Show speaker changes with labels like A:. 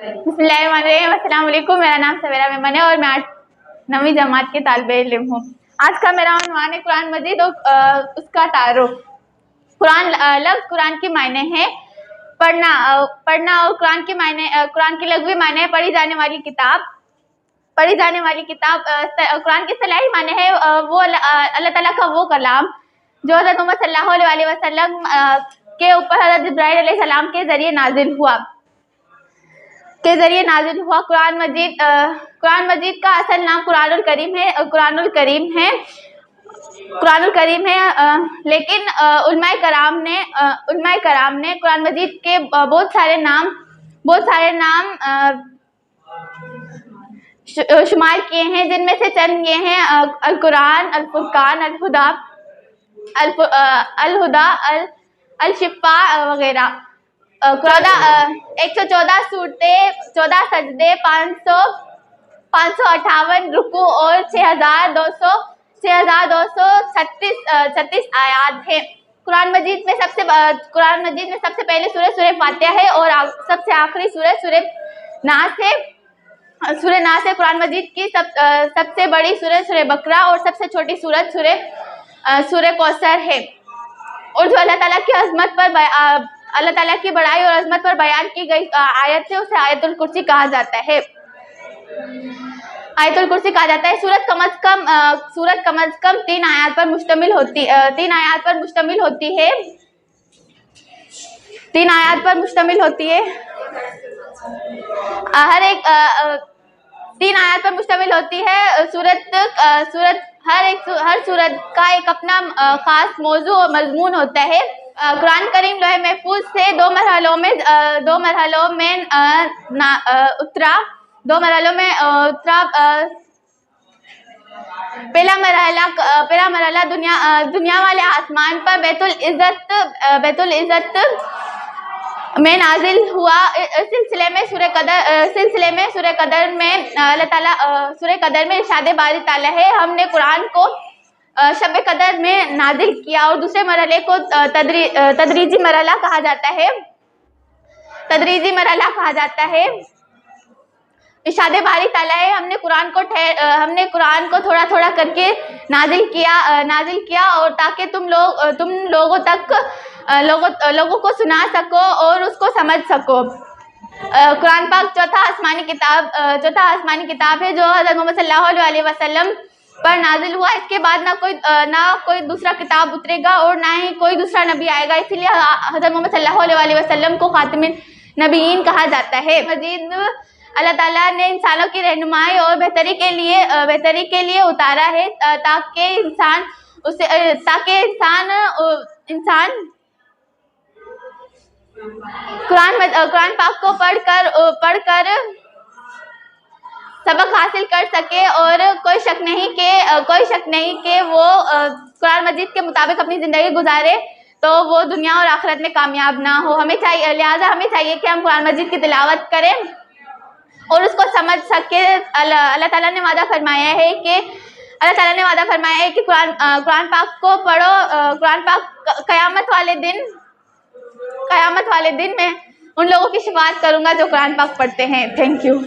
A: बिस्मिल्लाहिर्रहमानिर्रहीम। अस्सलाम वालेकुम। मेरा नाम सवेरा मेमन है और मैं 9वीं जमात के तालिबे इल्म हूँ। आज का मेरा उन्वान है कुरान मजीद और उसका तारुफ। लफ्ज़ कुरान के मायने हैं पढ़ना और कुरान के लग़वी मायने है पढ़ी जाने वाली किताब। कुरान के सलाही माने है वो अल्लाह ताला का वो कलाम जो हज़रत मोहम्मद सल्लल्लाहु अलैहि वसल्लम के ऊपर हज़रत जिब्राइल अलैहिस्सलाम के ज़रिए नाजिल हुआ। कुरान मजीद का असल नाम कुरानुल करीम है, लेकिन उलमाए कराम ने कुरान मजीद के बहुत सारे नाम शुमार किए हैं, जिनमें से चंद ये हैं अल कुरान, अल फुरकान, अल हुदा, अल शिफा वगैरह। 114 सूरतें, 14 सजदे, 558 रुकू और 6236 आयात हैं। कुरान मजीद में सबसे पहले सूरह फातिहा है और सबसे आखिरी सूरह नास है। सूरह नास है कुरान मजीद की सबसे बड़ी सूरह बकरा और सबसे छोटी सूरह कौसर है। और जो अल्लाह ताला की बड़ाई और अज़मत पर बयान की गई आयत है उसे आयतुल कुर्सी कहा जाता है। सूरत कम अज़ कम 3 आयात पर मुश्तमिल होती है। हर एक 3 आयत पर मुश्तमिल होती है। हर सूरत का एक अपना खास मौजू और मजमून होता है। कुरान करीम लोहे महफूज से 2 मरहलों में उतरा। पहला मरहला दुनिया वाले आसमान पर बैतुल इज़्ज़त में नाजिल हुआ। इस सिलसिले में सूरह कदर में अल्लाह ताला इरशाद बारी ताला है, हमने कुरान को शब कदर में नाजिल किया। और दूसरे मरहले को तदरीजी मरहला कहा जाता है। इरशाद बारी ताला है, हमने कुरान को थोड़ा थोड़ा करके नाजिल किया और ताकि तुम लोगों को सुना सको और उसको समझ सको। कुरान पाक चौथा आसमानी किताब है जो हज़रत मोहम्मद सल्लल्लाहु अलैहि वसल्लम पर नाजिल हुआ। इसके बाद ना कोई दूसरा किताब उतरेगा और ना ही कोई दूसरा नबी आएगा, इसलिए हज़रत मोहम्मद सल्लल्लाहु अलैहि वसल्लम को खातिमुन नबीयीन कहा जाता है। मजीद अल्लाह ताला ने इंसानों की रहनुमाई और बेहतरी के लिए उतारा है ताकि इंसान कुरान पाक को पढ़कर सबक हासिल कर सके और कोई शक नहीं कि वो कुरान मजीद के मुताबिक अपनी ज़िंदगी गुजारे तो वो दुनिया और आखिरत में कामयाब ना हो। लिहाजा हमें चाहिए कि हम कुरान मजीद की तिलावत करें और उसको समझ सके। अल्लाह ताला ने वादा फरमाया है कि कुरान पाक को पढ़ो। कुरान पाक क़यामत वाले दिन मैं उन लोगों की शिफाअत करूँगा जो कुरान पाक पढ़ते हैं। Thank you.